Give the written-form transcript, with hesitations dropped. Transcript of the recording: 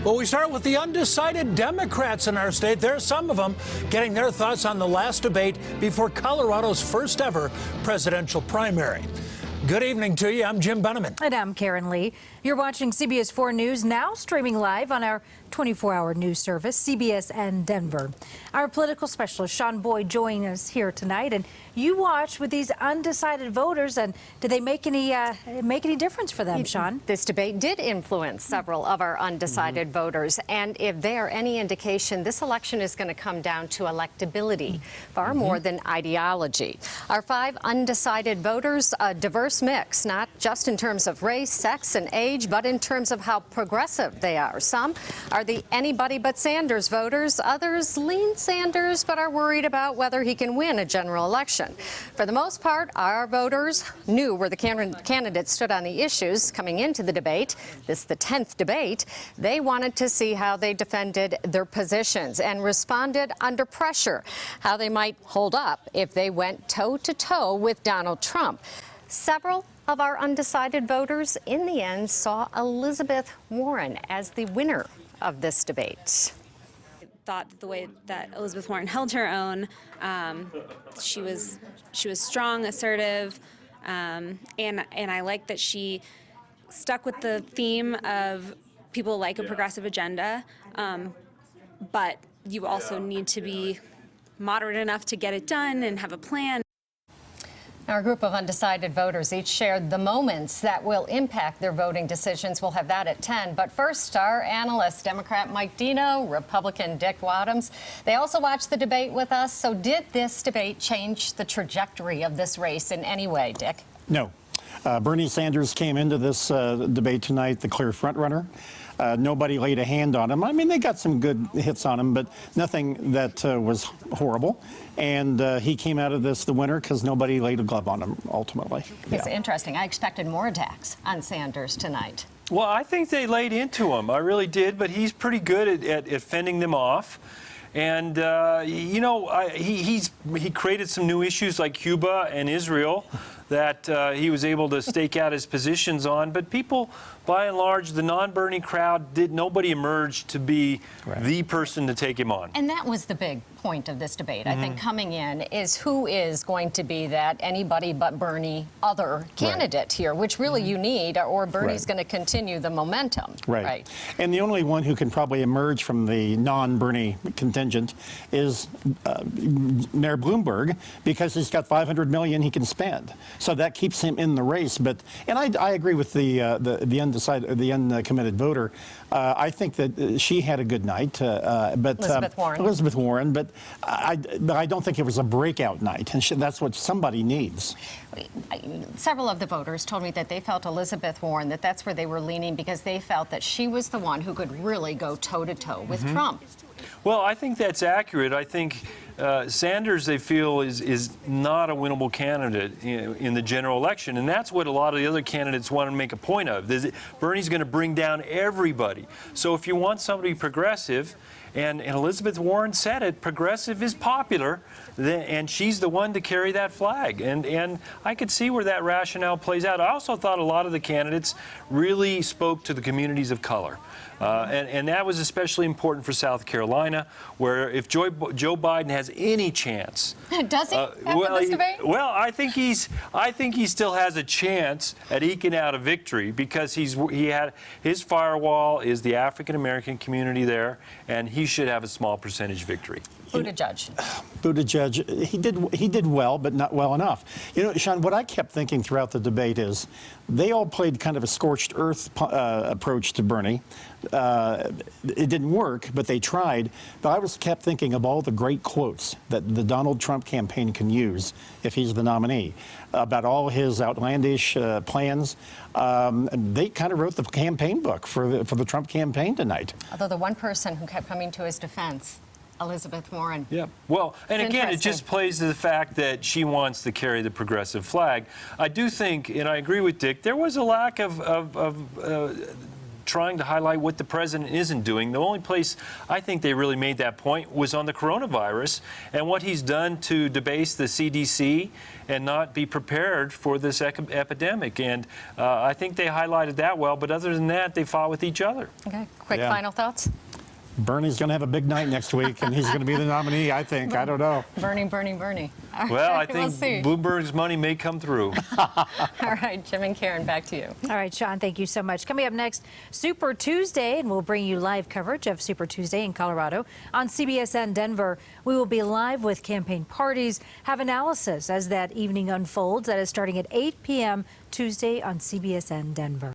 Well, we start with the undecided Democrats in our state. There's some of them getting their thoughts on the last debate before Colorado's first ever presidential primary. Good evening to you. I'm Jim Benneman. And I'm Karen Lee. You're watching CBS4 News, now streaming live on our 24-hour news service, CBS and Denver. Our political specialist, Sean Boyd, joining us here tonight. And you watched with these undecided voters, and did they make any difference for them, Sean? This debate did influence several of our undecided voters. And if they are any indication, this election is going to come down to electability far more than ideology. Our 5 undecided voters, a diverse mix, not just in terms of race, sex, and age, but in terms of how progressive they are. Some are the anybody but Sanders voters. Others lean Sanders but are worried about whether he can win a general election. For the most part, our voters knew where the candidates stood on the issues coming into the debate. This is the 10th debate. They wanted to see how they defended their positions and responded under pressure, how they might hold up if they went toe-to-toe with Donald Trump. Several of our undecided voters in the end saw Elizabeth Warren as the winner of this debate. I thought that the way that Elizabeth Warren held her own, she was strong, assertive, and I like that she stuck with the theme of people like a progressive agenda, but you also need to be moderate enough to get it done and have a plan. Our group of undecided voters each shared the moments that will impact their voting decisions. We'll have that at 10. But first, our analysts, Democrat Mike Dino, Republican Dick Wadhams. They also watched the debate with us. So did this debate change the trajectory of this race in any way, Dick? No. Bernie Sanders came into this debate tonight the clear frontrunner. Nobody laid a hand on him. I mean, they got some good hits on him, but nothing that was horrible. And he came out of this the winner because nobody laid a glove on him, ultimately. It's interesting. I expected more attacks on Sanders tonight. Well, I think they laid into him. I really did, but he's pretty good at fending them off. And, you know, he created some new issues like Cuba and Israel that he was able to stake out his positions on. But people, by and large, the non-Bernie crowd, nobody emerged to be the person to take him on. And that was the big point of this debate, I think, coming in, is who is going to be that anybody but Bernie other candidate here, which really you need, or Bernie's going to continue the momentum. Right. And the only one who can probably emerge from the non-Bernie contingent is Mayor Bloomberg, because he's got $500 million he can spend. So that keeps him in the race. But I agree with the uncommitted voter. I think that she had a good night. But Elizabeth Warren. But I don't think it was a breakout night, and that's what somebody needs. Several of the voters told me that they felt Elizabeth Warren, that's where they were leaning, because they felt that she was the one who could really go toe-to-toe with Trump. Well, I think that's accurate. I think Sanders, they feel, is not a winnable candidate in the general election, and that's what a lot of the other candidates want to make a point of. Bernie's going to bring down everybody. So if you want somebody progressive, and Elizabeth Warren said it, progressive is popular, and she's the one to carry that flag. And I could see where that rationale plays out. I also thought a lot of the candidates really spoke to the communities of color. And that was especially important for South Carolina, where if Joe Biden has any chance, does he after this debate? Well, I think he still has a chance at eking out a victory, because he had his firewall is the African American community there, and he should have a small percentage victory. Buttigieg, he did well, but not well enough. You know, Sean, what I kept thinking throughout the debate is they all played kind of a scorched earth approach to Bernie. It didn't work, but they tried. But I kept thinking of all the great quotes that the Donald Trump campaign can use if he's the nominee about all his outlandish plans. They kind of wrote the campaign book for the Trump campaign tonight. Although the one person who kept coming to his defense, Elizabeth Warren. Yeah. Well, and again, it just plays to the fact that she wants to carry the progressive flag. I do think, and I agree with Dick, there was a lack of trying to highlight what the president isn't doing. The only place I think they really made that point was on the coronavirus and what he's done to debase the CDC and not be prepared for this epidemic. And I think they highlighted that well, but other than that, they fought with each other. Okay, quick Yeah. final thoughts? Bernie's going to have a big night next week, and he's going to be the nominee, I think. I don't know. Bernie, Bernie, Bernie. All Well, I right, we'll think see. Bloomberg's money may come through. All right, Jim and Karen, back to you. All right, Sean, thank you so much. Coming up next, Super Tuesday, and we'll bring you live coverage of Super Tuesday in Colorado. On CBS4 Denver, we will be live with campaign parties, have analysis as that evening unfolds. That is starting at 8 p.m. Tuesday on CBS4 Denver.